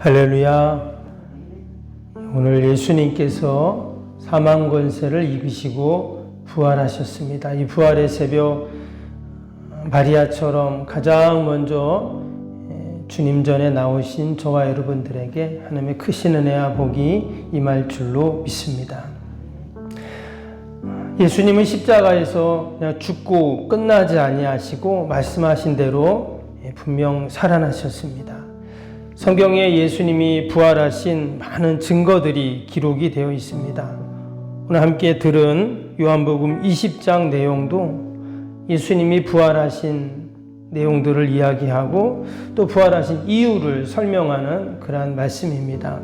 할렐루야. 오늘 예수님께서 사망 권세를 이기시고 부활하셨습니다. 이 부활의 새벽 마리아처럼 가장 먼저 주님 전에 나오신 저와 여러분들에게 하나님의 크신 은혜와 복이 임할 줄로 믿습니다. 예수님은 십자가에서 그냥 죽고 끝나지 아니하시고 말씀하신 대로 분명 살아나셨습니다. 성경에 예수님이 부활하신 많은 증거들이 기록이 되어 있습니다. 오늘 함께 들은 요한복음 20장 내용도 예수님이 부활하신 내용들을 이야기하고 또 부활하신 이유를 설명하는 그러한 말씀입니다.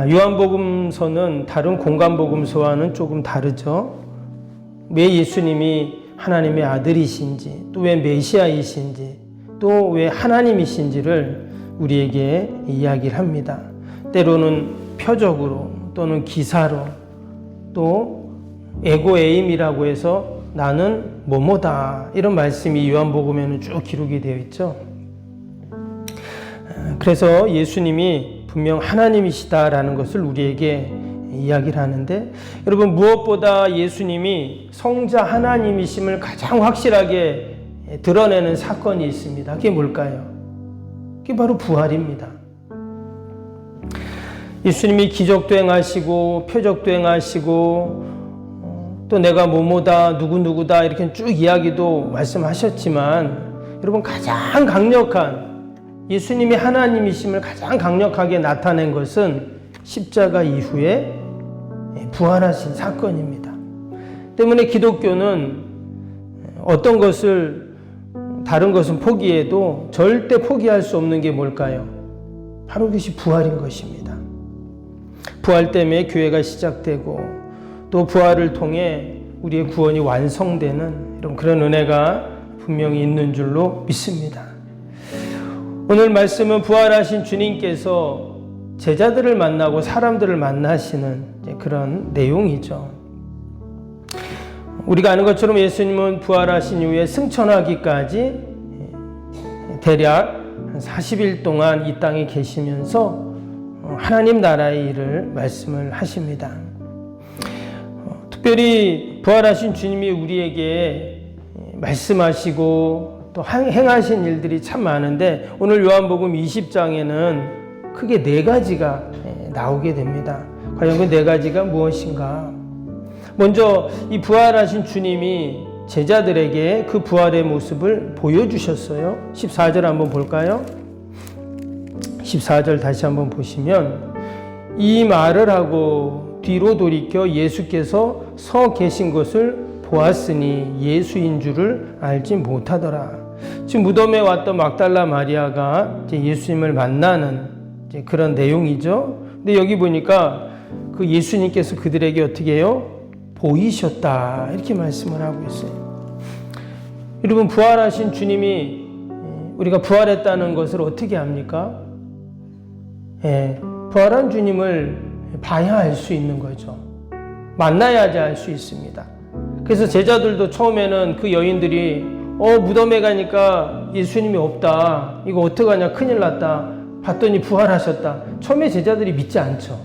요한복음서는 다른 공간복음서와는 조금 다르죠. 왜 예수님이 하나님의 아들이신지, 또 왜 메시아이신지, 또 왜 하나님이신지를 우리에게 이야기를 합니다. 때로는 표적으로 또는 기사로 또 에고에임이라고 해서 나는 뭐뭐다 이런 말씀이 요한복음에는 쭉 기록이 되어 있죠. 그래서 예수님이 분명 하나님이시다라는 것을 우리에게 이야기를 하는데, 여러분 무엇보다 예수님이 성자 하나님이심을 가장 확실하게 드러내는 사건이 있습니다. 그게 뭘까요? 그게 바로 부활입니다. 예수님이 기적도 행하시고 표적도 행하시고 또 내가 뭐뭐다 누구누구다 이렇게 쭉 이야기도 말씀하셨지만, 여러분 가장 강력한 예수님이 하나님이심을 가장 강력하게 나타낸 것은 십자가 이후에 부활하신 사건입니다. 때문에 기독교는 어떤 것을 다른 것은 포기해도 절대 포기할 수 없는 게 뭘까요? 바로 그것이 부활인 것입니다. 부활 때문에 교회가 시작되고 또 부활을 통해 우리의 구원이 완성되는 이런 그런 은혜가 분명히 있는 줄로 믿습니다. 오늘 말씀은 부활하신 주님께서 제자들을 만나고 사람들을 만나시는 그런 내용이죠. 우리가 아는 것처럼 예수님은 부활하신 이후에 승천하기까지 대략 40일 동안 이 땅에 계시면서 하나님 나라의 일을 말씀을 하십니다. 특별히 부활하신 주님이 우리에게 말씀하시고 또 행하신 일들이 참 많은데, 오늘 요한복음 20장에는 크게 4가지가 나오게 됩니다. 과연 그 4가지가 무엇인가? 먼저 이 부활하신 주님이 제자들에게 그 부활의 모습을 보여주셨어요. 14절 한번 볼까요? 14절 다시 한번 보시면, 이 말을 하고 뒤로 돌이켜 예수께서 서 계신 것을 보았으니 예수인 줄을 알지 못하더라. 지금 무덤에 왔던 막달라 마리아가 이제 예수님을 만나는 이제 그런 내용이죠. 근데 여기 보니까 그 예수님께서 그들에게 어떻게 해요? 보이셨다 이렇게 말씀을 하고 있어요. 여러분 부활하신 주님이 우리가 부활했다는 것을 어떻게 합니까? 부활한 주님을 봐야 알 수 있는 거죠. 만나야지 알 수 있습니다. 그래서 제자들도 처음에는 그 여인들이 무덤에 가니까 예수님이 없다, 이거 어떡하냐, 큰일 났다, 봤더니 부활하셨다. 처음에 제자들이 믿지 않죠.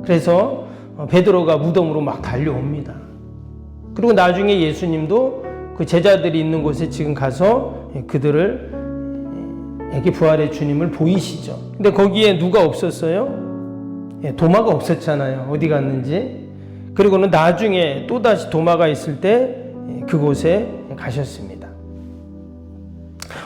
그래서 베드로가 무덤으로 막 달려옵니다. 그리고 나중에 예수님도 그 제자들이 있는 곳에 지금 가서 그들을 애기 부활의 주님을 보이시죠. 근데 거기에 누가 없었어요? 도마가 없었잖아요. 어디 갔는지. 그리고는 나중에 또다시 도마가 있을 때 그곳에 가셨습니다.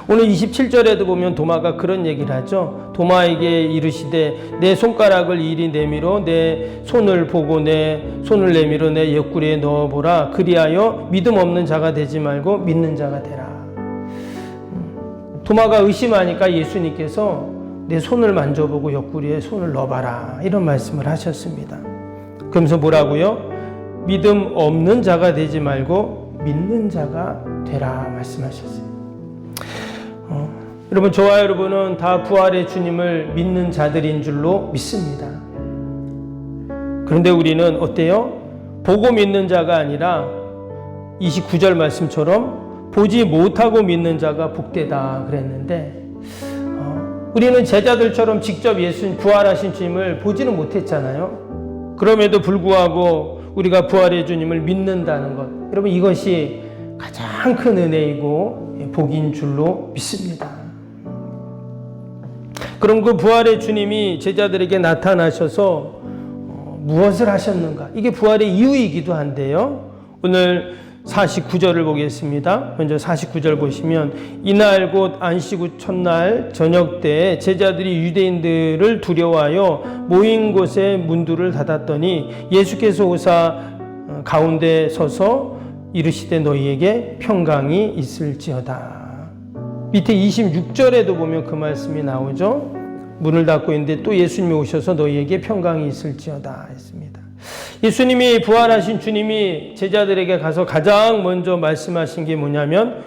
오늘 27절에도 보면 도마가 그런 얘기를 하죠. 도마에게 이르시되 내 손가락을 이리 내밀어 내 손을 보고 내 손을 내밀어 내 옆구리에 넣어보라. 그리하여 믿음 없는 자가 되지 말고 믿는 자가 되라. 도마가 의심하니까 예수님께서 내 손을 만져보고 옆구리에 손을 넣어봐라 이런 말씀을 하셨습니다. 그러면서 뭐라고요? 믿음 없는 자가 되지 말고 믿는 자가 되라 말씀하셨어요. 여러분 저와 여러분은 다 부활의 주님을 믿는 자들인 줄로 믿습니다. 그런데 우리는 어때요? 보고 믿는 자가 아니라 29절 말씀처럼 보지 못하고 믿는 자가 복되다 그랬는데, 우리는 제자들처럼 직접 예수님 부활하신 주님을 보지는 못했잖아요. 그럼에도 불구하고 우리가 부활의 주님을 믿는다는 것, 여러분 이것이 가장 큰 은혜이고 복인 줄로 믿습니다. 그럼 그 부활의 주님이 제자들에게 나타나셔서 무엇을 하셨는가? 이게 부활의 이유이기도 한데요. 오늘 49절을 보겠습니다. 먼저 49절 보시면 이날 곧 안식 후 첫날 저녁 때 제자들이 유대인들을 두려워하여 모인 곳에 문들을 닫았더니 예수께서 오사 가운데 서서 이르시되 너희에게 평강이 있을지어다. 밑에 26절에도 보면 그 말씀이 나오죠. 문을 닫고 있는데 또 예수님이 오셔서 너희에게 평강이 있을지어다 했습니다. 예수님이 부활하신 주님이 제자들에게 가서 가장 먼저 말씀하신 게 뭐냐면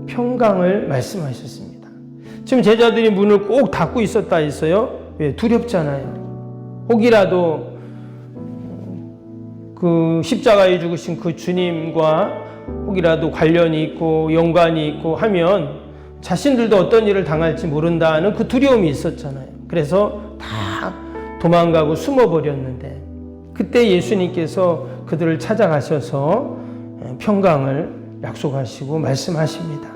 평강을 말씀하셨습니다. 지금 제자들이 문을 꼭 닫고 있었다 했어요. 왜? 두렵잖아요. 혹이라도 그 십자가에 죽으신 그 주님과 혹이라도 관련이 있고 연관이 있고 하면 자신들도 어떤 일을 당할지 모른다는 그 두려움이 있었잖아요. 그래서 다 도망가고 숨어버렸는데 그때 예수님께서 그들을 찾아가셔서 평강을 약속하시고 말씀하십니다.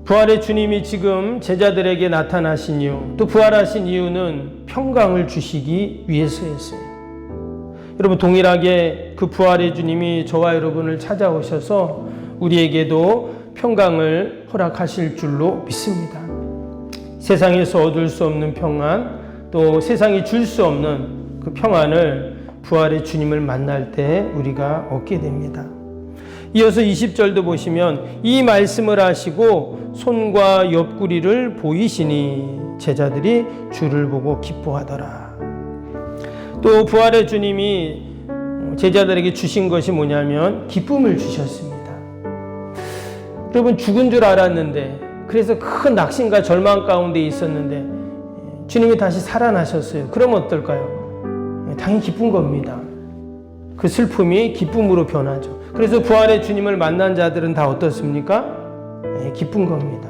부활의 주님이 지금 제자들에게 나타나신 이유, 또 부활하신 이유는 평강을 주시기 위해서였어요. 여러분 동일하게 그 부활의 주님이 저와 여러분을 찾아오셔서 우리에게도 평강을 허락하실 줄로 믿습니다. 세상에서 얻을 수 없는 평안, 또 세상이 줄 수 없는 그 평안을 부활의 주님을 만날 때 우리가 얻게 됩니다. 이어서 20절도 보시면 이 말씀을 하시고 손과 옆구리를 보이시니 제자들이 주를 보고 기뻐하더라. 또 부활의 주님이 제자들에게 주신 것이 뭐냐면 기쁨을 주셨습니다. 여러분 죽은 줄 알았는데 그래서 큰 낙심과 절망 가운데 있었는데 주님이 다시 살아나셨어요. 그러면 어떨까요? 당연히 기쁜 겁니다. 그 슬픔이 기쁨으로 변하죠. 그래서 부활의 주님을 만난 자들은 다 어떻습니까? 기쁜 겁니다.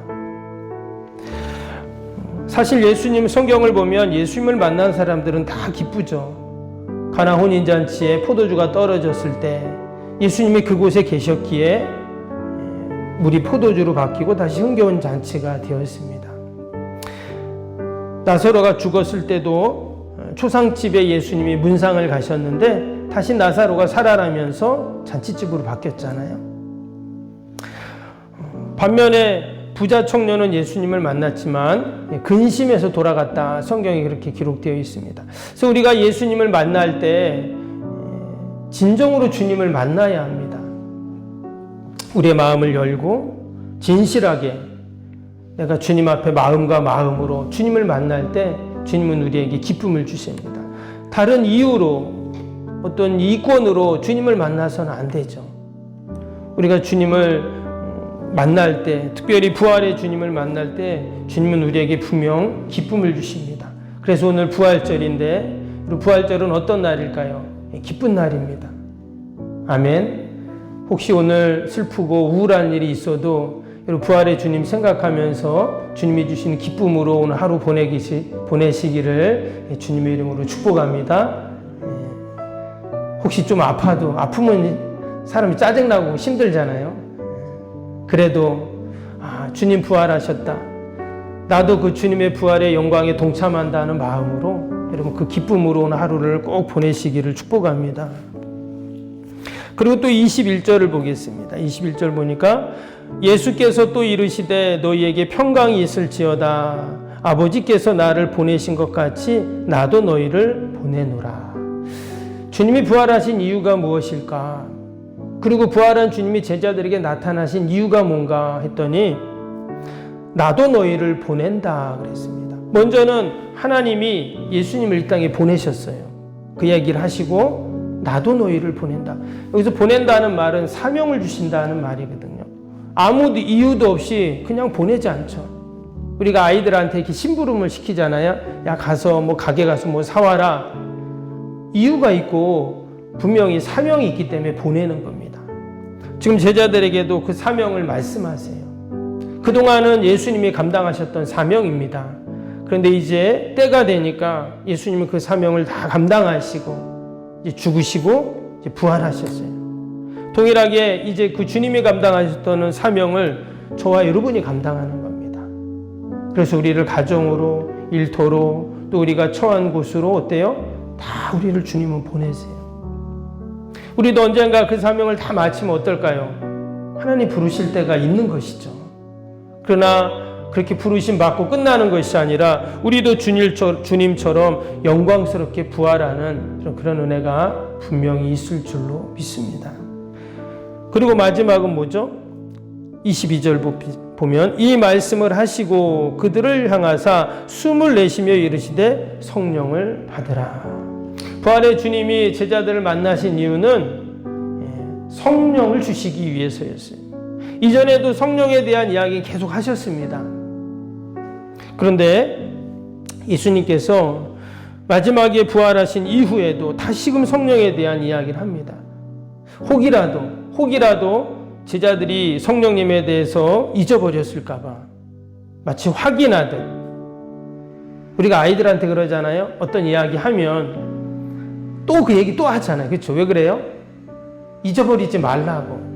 사실 예수님 성경을 보면 예수님을 만난 사람들은 다 기쁘죠. 가나 혼인잔치에 포도주가 떨어졌을 때 예수님이 그곳에 계셨기에 물이 포도주로 바뀌고 다시 흥겨운 잔치가 되었습니다. 나사로가 죽었을 때도 초상집에 예수님이 문상을 가셨는데 다시 나사로가 살아나면서 잔치집으로 바뀌었잖아요. 반면에 부자 청년은 예수님을 만났지만 근심해서 돌아갔다. 성경에 그렇게 기록되어 있습니다. 그래서 우리가 예수님을 만날 때 진정으로 주님을 만나야 합니다. 우리의 마음을 열고 진실하게 내가 주님 앞에 마음과 마음으로 주님을 만날 때 주님은 우리에게 기쁨을 주십니다. 다른 이유로 어떤 이권으로 주님을 만나서는 안 되죠. 우리가 주님을 만날 때, 특별히 부활의 주님을 만날 때 주님은 우리에게 분명 기쁨을 주십니다. 그래서 오늘 부활절인데 부활절은 어떤 날일까요? 기쁜 날입니다. 아멘. 혹시 오늘 슬프고 우울한 일이 있어도 부활의 주님 생각하면서 주님이 주신 기쁨으로 오늘 하루 보내시기를 주님의 이름으로 축복합니다. 혹시 좀 아프면 사람이 짜증나고 힘들잖아요. 그래도 주님 부활하셨다. 나도 그 주님의 부활의 영광에 동참한다는 마음으로 여러분 그 기쁨으로 오늘 하루를 꼭 보내시기를 축복합니다. 그리고 또 21절을 보겠습니다. 21절 보니까 예수께서 또 이르시되 너희에게 평강이 있을지어다. 아버지께서 나를 보내신 것 같이 나도 너희를 보내노라. 주님이 부활하신 이유가 무엇일까? 그리고 부활한 주님이 제자들에게 나타나신 이유가 뭔가 했더니 나도 너희를 보낸다 그랬습니다. 먼저는 하나님이 예수님을 이 땅에 보내셨어요. 그 얘기를 하시고 나도 너희를 보낸다. 여기서 보낸다는 말은 사명을 주신다는 말이거든요. 아무 이유도 없이 그냥 보내지 않죠. 우리가 아이들한테 이렇게 심부름을 시키잖아요. 야 가서 가게 가서 사와라. 이유가 있고 분명히 사명이 있기 때문에 보내는 겁니다. 지금 제자들에게도 그 사명을 말씀하세요. 그동안은 예수님이 감당하셨던 사명입니다. 그런데 이제 때가 되니까 예수님은 그 사명을 다 감당하시고 이제 죽으시고 이제 부활하셨어요. 동일하게 이제 그 주님이 감당하셨던 사명을 저와 여러분이 감당하는 겁니다. 그래서 우리를 가정으로, 일터로, 또 우리가 처한 곳으로 어때요? 다 우리를 주님은 보내세요. 우리도 언젠가 그 사명을 다 마치면 어떨까요? 하나님 부르실 때가 있는 것이죠. 그러나 그렇게 부르심 받고 끝나는 것이 아니라 우리도 주님처럼 영광스럽게 부활하는 그런 은혜가 분명히 있을 줄로 믿습니다. 그리고 마지막은 뭐죠? 22절 보면 이 말씀을 하시고 그들을 향하사 숨을 내쉬며 이르시되 성령을 받으라. 부활의 주님이 제자들을 만나신 이유는 성령을 주시기 위해서였어요. 이전에도 성령에 대한 이야기 계속 하셨습니다. 그런데 예수님께서 마지막에 부활하신 이후에도 다시금 성령에 대한 이야기를 합니다. 혹이라도 제자들이 성령님에 대해서 잊어버렸을까 봐 마치 확인하듯 우리가 아이들한테 그러잖아요. 어떤 이야기 하면 또 그 얘기 또 하잖아요. 그렇죠? 왜 그래요? 잊어버리지 말라고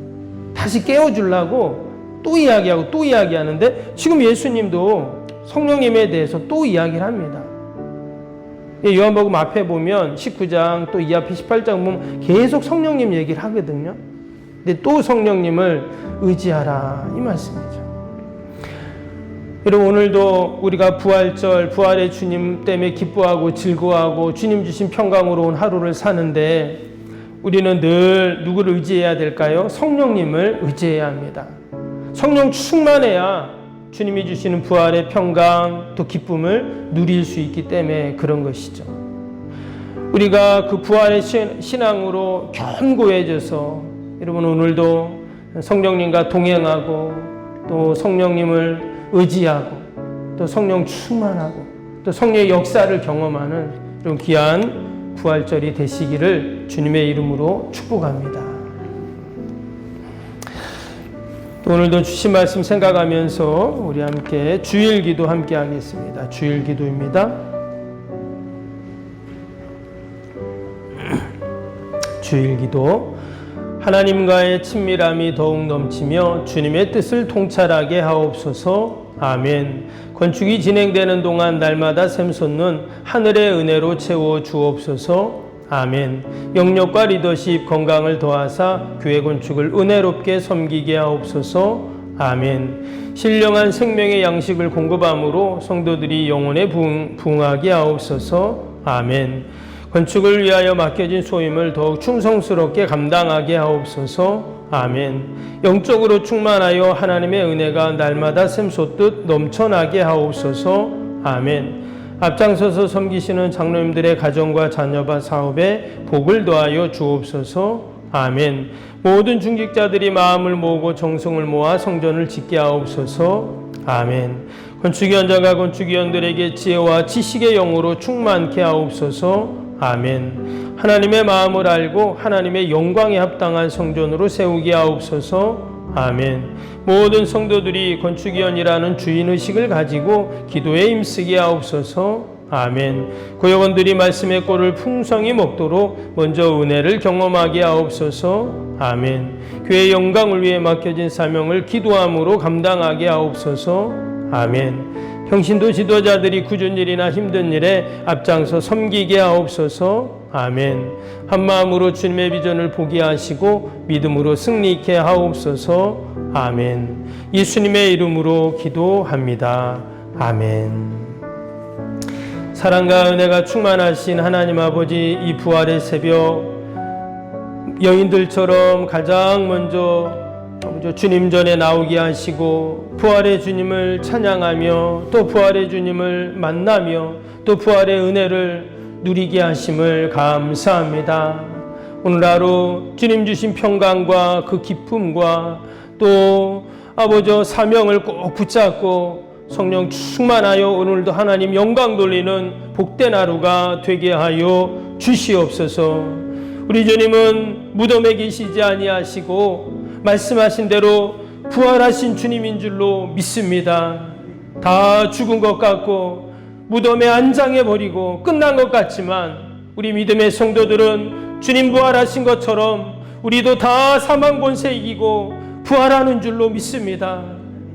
다시 깨워주려고 또 이야기하고 또 이야기하는데 지금 예수님도 성령님에 대해서 또 이야기를 합니다. 요한복음 앞에 보면 19장 또 이 앞에 18장 보면 계속 성령님 얘기를 하거든요. 근데 또 성령님을 의지하라 이 말씀이죠. 여러분 오늘도 우리가 부활절 부활의 주님 때문에 기뻐하고 즐거워하고 주님 주신 평강으로 온 하루를 사는데 우리는 늘 누구를 의지해야 될까요? 성령님을 의지해야 합니다. 성령 충만해야 주님이 주시는 부활의 평강 또 기쁨을 누릴 수 있기 때문에 그런 것이죠. 우리가 그 부활의 신앙으로 견고해져서 여러분 오늘도 성령님과 동행하고 또 성령님을 의지하고 또 성령 충만하고 또 성령의 역사를 경험하는 이런 귀한 부활절이 되시기를 주님의 이름으로 축복합니다. 오늘도 주신 말씀 생각하면서 우리 함께 주일기도 함께 하겠습니다. 주일기도입니다. 주일기도 하나님과의 친밀함이 더욱 넘치며 주님의 뜻을 통찰하게 하옵소서. 아멘. 건축이 진행되는 동안 날마다 샘솟는 하늘의 은혜로 채워 주옵소서. 아멘. 영역과 리더십 건강을 더하사 교회 건축을 은혜롭게 섬기게 하옵소서. 아멘. 신령한 생명의 양식을 공급함으로 성도들이 영혼에 부응하게 하옵소서. 아멘. 건축을 위하여 맡겨진 소임을 더욱 충성스럽게 감당하게 하옵소서. 아멘. 영적으로 충만하여 하나님의 은혜가 날마다 샘솟듯 넘쳐나게 하옵소서. 아멘. 앞장서서 섬기시는 장로님들의 가정과 자녀와 사업에 복을 더하여 주옵소서. 아멘. 모든 중직자들이 마음을 모으고 정성을 모아 성전을 짓게 하옵소서. 아멘. 건축위원장과 건축위원들에게 지혜와 지식의 영으로 충만케 하옵소서. 아멘. 하나님의 마음을 알고 하나님의 영광에 합당한 성전으로 세우게 하옵소서. 아멘. 모든 성도들이 건축위원이라는 주인의식을 가지고 기도에 힘쓰게 하옵소서. 아멘. 고역원들이 말씀의 꼴을 풍성히 먹도록 먼저 은혜를 경험하게 하옵소서. 아멘. 교회의 영광을 위해 맡겨진 사명을 기도함으로 감당하게 하옵소서. 아멘. 평신도 지도자들이 굳은 일이나 힘든 일에 앞장서 섬기게 하옵소서. 아멘. 한마음으로 주님의 비전을 보게 하시고 믿음으로 승리케 하옵소서. 아멘. 예수님의 이름으로 기도합니다. 아멘. 사랑과 은혜가 충만하신 하나님 아버지, 이 부활의 새벽 여인들처럼 가장 먼저 주님 전에 나오게 하시고 부활의 주님을 찬양하며 또 부활의 주님을 만나며 또 부활의 은혜를 누리게 하심을 감사합니다. 오늘 하루 주님 주신 평강과 그 기쁨과 또 아버지 사명을 꼭 붙잡고 성령 충만하여 오늘도 하나님 영광 돌리는 복된 하루가 되게 하여 주시옵소서. 우리 주님은 무덤에 계시지 아니하시고 말씀하신 대로 부활하신 주님인 줄로 믿습니다. 다 죽은 것 같고 무덤에 안장해버리고 끝난 것 같지만 우리 믿음의 성도들은 주님 부활하신 것처럼 우리도 다 사망 권세 이기고 부활하는 줄로 믿습니다.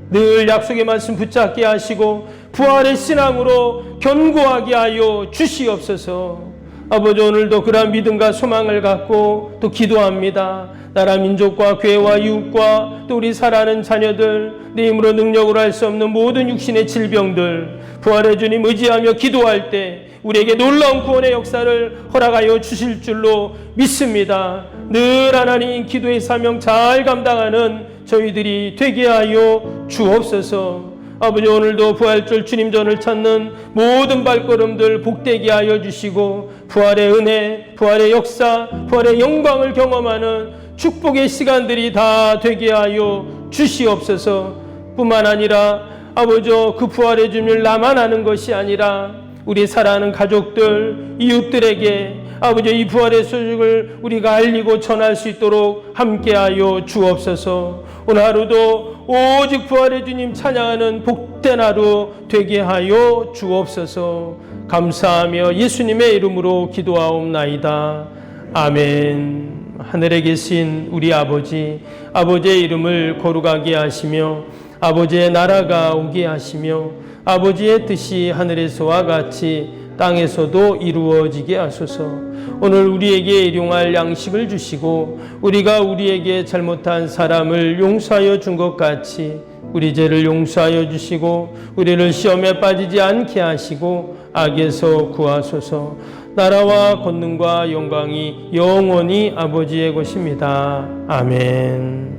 늘 약속의 말씀 붙잡게 하시고 부활의 신앙으로 견고하게 하여 주시옵소서. 아버지, 오늘도 그러한 믿음과 소망을 갖고 또 기도합니다. 나라 민족과 교회와 이웃과 또 우리 사랑하는 자녀들, 내 힘으로 능력으로 할 수 없는 모든 육신의 질병들, 부활의 주님 의지하며 기도할 때 우리에게 놀라운 구원의 역사를 허락하여 주실 줄로 믿습니다. 늘 하나님 기도의 사명 잘 감당하는 저희들이 되게 하여 주옵소서. 아버지, 오늘도 부활절 주님 전을 찾는 모든 발걸음들 복되게 하여 주시고 부활의 은혜, 부활의 역사, 부활의 영광을 경험하는 축복의 시간들이 다 되게 하여 주시옵소서. 뿐만 아니라 아버지, 그 부활의 주님을 나만 아는 것이 아니라 우리 사랑하는 가족들, 이웃들에게 아버지 이 부활의 소식을 우리가 알리고 전할 수 있도록 함께하여 주옵소서. 오늘 하루도 오직 부활의 주님 찬양하는 복된 하루 되게 하여 주옵소서. 감사하며 예수님의 이름으로 기도하옵나이다. 아멘. 하늘에 계신 우리 아버지, 아버지의 이름을 거룩하게 하시며 아버지의 나라가 오게 하시며 아버지의 뜻이 하늘에서와 같이 땅에서도 이루어지게 하소서. 오늘 우리에게 일용할 양식을 주시고 우리가 우리에게 잘못한 사람을 용서하여 준 것 같이 우리 죄를 용서하여 주시고 우리를 시험에 빠지지 않게 하시고 악에서 구하소서. 나라와 권능과 영광이 영원히 아버지의 것입니다. 아멘.